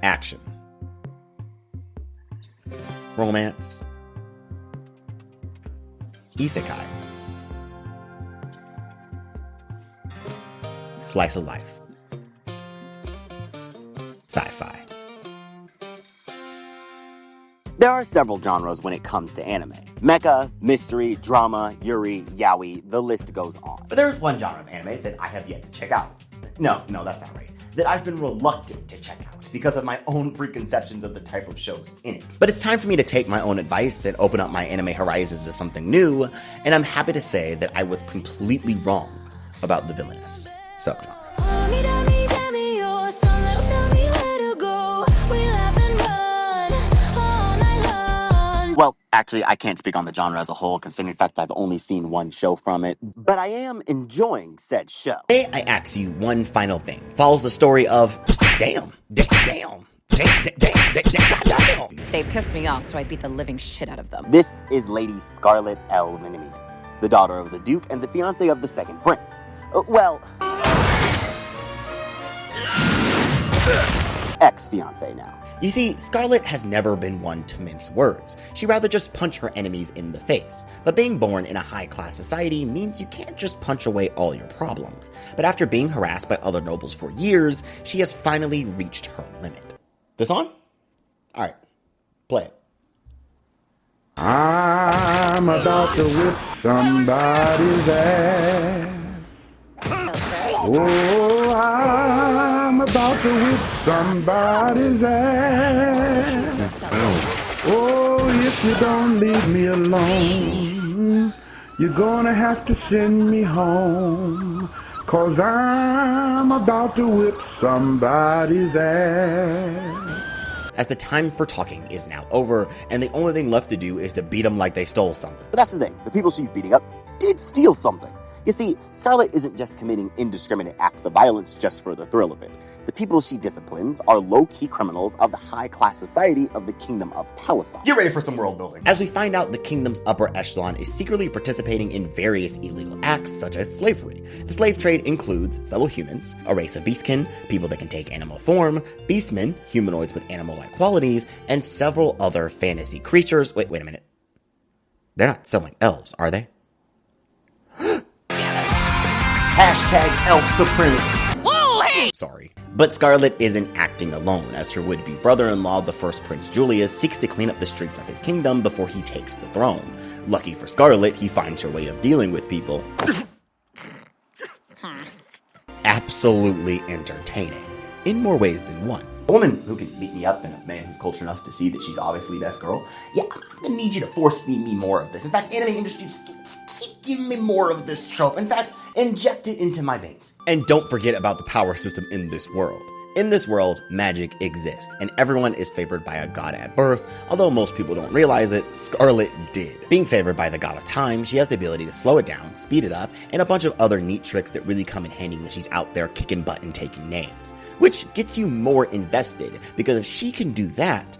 action, romance, isekai, slice of life, sci-fi. There are several genres when it comes to anime. Mecha, mystery, drama, yuri, yaoi, the list goes on. But there's one genre of anime that I have yet to check out. No, that's not right. That I've been reluctant to check out because of my own preconceptions of the type of shows in it. But it's time for me to take my own advice and open up my anime horizons to something new, and I'm happy to say that I was completely wrong about the villainous subgenre. Well, actually, I can't speak on the genre as a whole, considering the fact that I've only seen one show from it, but I am enjoying said show. Today, I ask you one final thing. Follows the story of damn. They pissed me off, so I beat the living shit out of them. This is Lady Scarlet L. Minami, the daughter of the Duke and the fiancée of the second prince. Ex-fiancé now. You see, Scarlet has never been one to mince words. She'd rather just punch her enemies in the face. But being born in a high-class society means you can't just punch away all your problems. But after being harassed by other nobles for years, she has finally reached her limit. This on? Alright, play it. I'm about to whip somebody's ass. Oh, I'm about to whip somebody's ass. Oh, if you don't leave me alone, you're gonna have to send me home. 'Cause I'm about to whip somebody's ass. As the time for talking is now over, and the only thing left to do is to beat them like they stole something. But that's the thing, the people she's beating up did steal something. You see, Scarlet isn't just committing indiscriminate acts of violence just for the thrill of it. The people she disciplines are low-key criminals of the high-class society of the Kingdom of Palestine. Get ready for some world building. As we find out, the kingdom's upper echelon is secretly participating in various illegal acts, such as slavery. The slave trade includes fellow humans, a race of beastkin, people that can take animal form, beastmen, humanoids with animal-like qualities, and several other fantasy creatures. Wait a minute. They're not selling elves, are they? Hashtag elf supremacy. Whoa, hey! Sorry. But Scarlet isn't acting alone, as her would-be brother-in-law, the first Prince Julius, seeks to clean up the streets of his kingdom before he takes the throne. Lucky for Scarlet, he finds her way of dealing with people absolutely entertaining, in more ways than one. A woman who can beat me up and a man who's cultured enough to see that she's obviously best girl. Yeah, I'm gonna need you to force-feed me more of this. In fact, anime industry, just keep giving me more of this trope. In fact, inject it into my veins. And don't forget about the power system in this world. In this world, magic exists, and everyone is favored by a god at birth. Although most people don't realize it, Scarlet did. Being favored by the god of time, she has the ability to slow it down, speed it up, and a bunch of other neat tricks that really come in handy when she's out there kicking butt and taking names. Which gets you more invested, because if she can do that,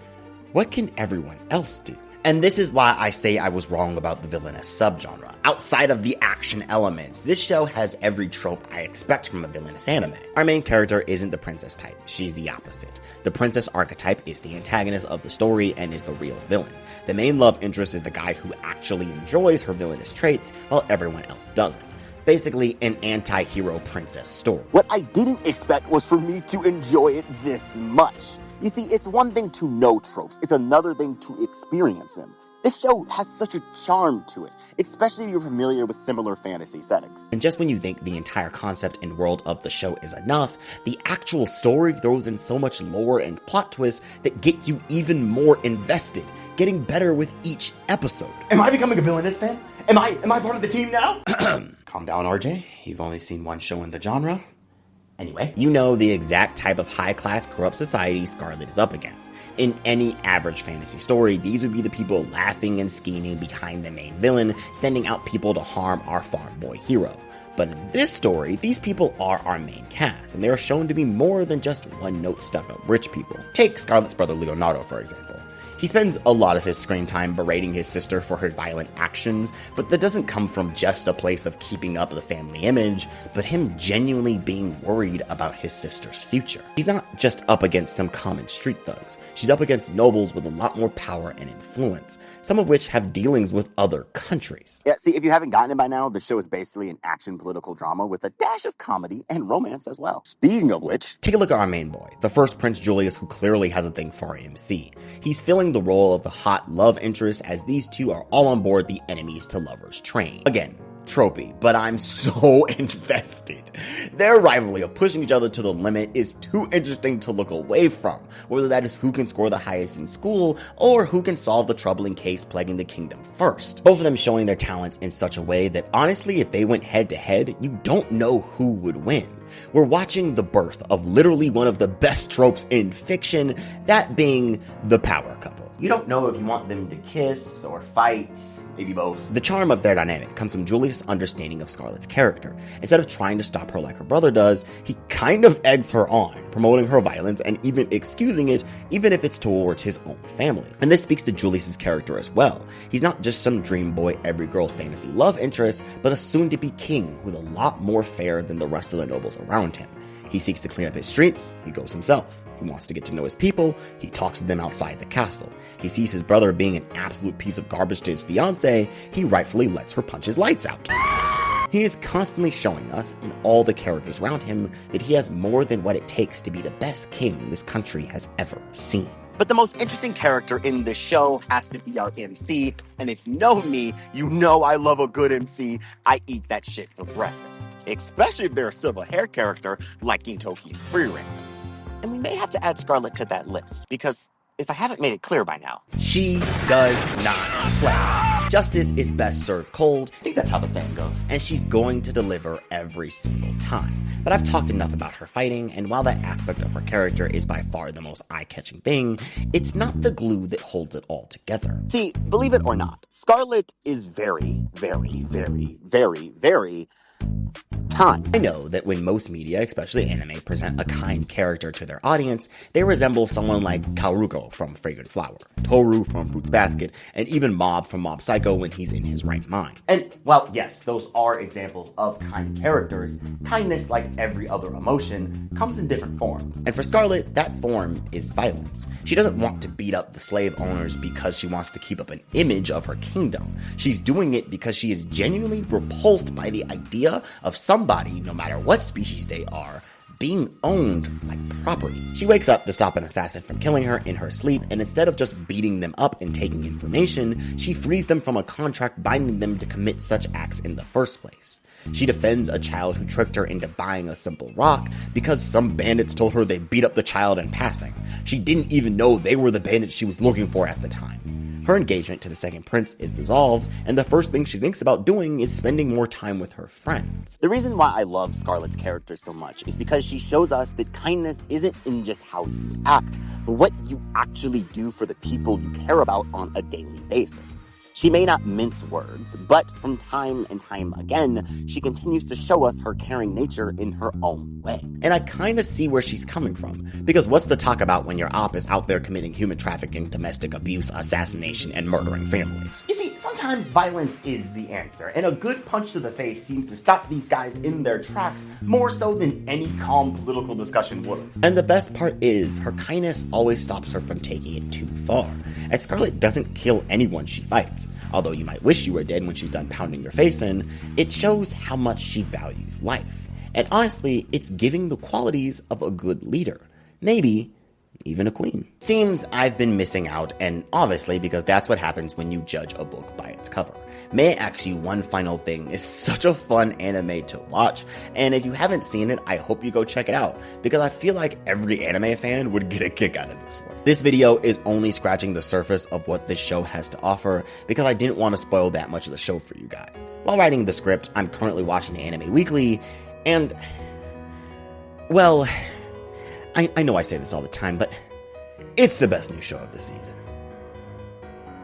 what can everyone else do? And this is why I say I was wrong about the villainous subgenre. Outside of the action elements, this show has every trope I expect from a villainous anime. Our main character isn't the princess type, she's the opposite. The princess archetype is the antagonist of the story and is the real villain. The main love interest is the guy who actually enjoys her villainous traits, while everyone else doesn't. Basically, an anti-hero princess story. What I didn't expect was for me to enjoy it this much. You see, it's one thing to know tropes, it's another thing to experience them. This show has such a charm to it, especially if you're familiar with similar fantasy settings. And just when you think the entire concept and world of the show is enough, the actual story throws in so much lore and plot twists that get you even more invested, getting better with each episode. Am I becoming a villainous fan? Am I part of the team now? Calm down, RJ. You've only seen one show in the genre. Anyway, you know the exact type of high-class corrupt society Scarlet is up against. In any average fantasy story, these would be the people laughing and scheming behind the main villain, sending out people to harm our farm boy hero. But in this story, these people are our main cast, and they are shown to be more than just one-note stuck-up rich people. Take Scarlett's brother Leonardo, for example. He spends a lot of his screen time berating his sister for her violent actions, but that doesn't come from just a place of keeping up the family image, but him genuinely being worried about his sister's future. He's not just up against some common street thugs. She's up against nobles with a lot more power and influence, some of which have dealings with other countries. Yeah, see, if you haven't gotten it by now, the show is basically an action political drama with a dash of comedy and romance as well. Speaking of which, take a look at our main boy, the first Prince Julius, who clearly has a thing for MC. He's filling the role of the hot love interest as these two are all on board the enemies to lovers train. Again, tropey, but I'm so invested. Their rivalry of pushing each other to the limit is too interesting to look away from, whether that is who can score the highest in school or who can solve the troubling case plaguing the kingdom first. Both of them showing their talents in such a way that honestly, if they went head to head, you don't know who would win. We're watching the birth of literally one of the best tropes in fiction, that being the power couple. You don't know if you want them to kiss or fight, maybe both. The charm of their dynamic comes from Julius' understanding of Scarlett's character. Instead of trying to stop her like her brother does, he kind of eggs her on, promoting her violence and even excusing it, even if it's towards his own family. And this speaks to Julius' character as well. He's not just some dream boy, every girl's fantasy love interest, but a soon-to-be king who's a lot more fair than the rest of the nobles around him. He seeks to clean up his streets, he goes himself. He wants to get to know his people, he talks to them outside the castle. He sees his brother being an absolute piece of garbage to his fiancée, he rightfully lets her punch his lights out. He is constantly showing us, in all the characters around him, that he has more than what it takes to be the best king this country has ever seen. but the most interesting character in the show has to be our MC. And if you know me, you know I love a good MC. I eat that shit for breakfast. Especially if they're a silver hair character like Gintoki and Frieren. And we may have to add Scarlett to that list, because if I haven't made it clear by now, she does not play. Justice is best served cold. I think that's how the saying goes. And she's going to deliver every single time. But I've talked enough about her fighting, and while that aspect of her character is by far the most eye-catching thing, it's not the glue that holds it all together. See, believe it or not, Scarlett is very, very, very, very, very kind. I know that when most media, especially anime, present a kind character to their audience, they resemble someone like Kaoruko from Fragrant Flower, Toru from Fruits Basket, and even Mob from Mob Psycho when he's in his right mind. And while yes, those are examples of kind characters, kindness, like every other emotion, comes in different forms. And for Scarlett, that form is violence. She doesn't want to beat up the slave owners because she wants to keep up an image of her kingdom. She's doing it because she is genuinely repulsed by the idea of somebody, no matter what species they are, being owned like property. She wakes up to stop an assassin from killing her in her sleep, and instead of just beating them up and taking information, she frees them from a contract binding them to commit such acts in the first place. She defends a child who tricked her into buying a simple rock because some bandits told her they beat up the child in passing. She didn't even know they were the bandits she was looking for at the time. Her engagement to the second prince is dissolved, and the first thing she thinks about doing is spending more time with her friends. The reason why I love Scarlett's character so much is because she shows us that kindness isn't in just how you act, but what you actually do for the people you care about on a daily basis. She may not mince words, but from time and time again, she continues to show us her caring nature in her own way. And I kind of see where she's coming from, because what's the talk about when your op is out there committing human trafficking, domestic abuse, assassination, and murdering families? You see, sometimes violence is the answer, and a good punch to the face seems to stop these guys in their tracks more so than any calm political discussion would have. And the best part is, her kindness always stops her from taking it too far, as Scarlett doesn't kill anyone she fights. Although you might wish you were dead when she's done pounding your face in, it shows how much she values life. And honestly, it's giving the qualities of a good leader. Maybe even a queen. Seems I've been missing out, and obviously because that's what happens when you judge a book by its cover. May I ask you one final thing? It's such a fun anime to watch, and if you haven't seen it, I hope you go check it out, because I feel like every anime fan would get a kick out of this one. This video is only scratching the surface of what this show has to offer, because I didn't want to spoil that much of the show for you guys. While writing the script, I'm currently watching the Anime Weekly, and, well, I know I say this all the time, but it's the best new show of the season.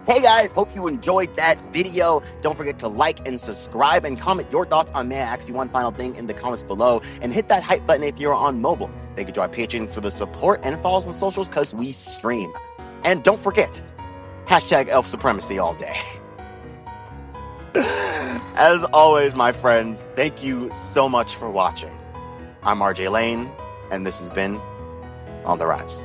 Hey guys, hope you enjoyed that video. Don't forget to like and subscribe and comment your thoughts on May I Ask You One Final Thing in the comments below. And hit that hype button if you're on mobile. Thank you to our patrons for the support and follow us on socials because we stream. And don't forget, hashtag elf supremacy all day. As always, my friends, thank you so much for watching. I'm RJ Lane, and this has been On the Rise.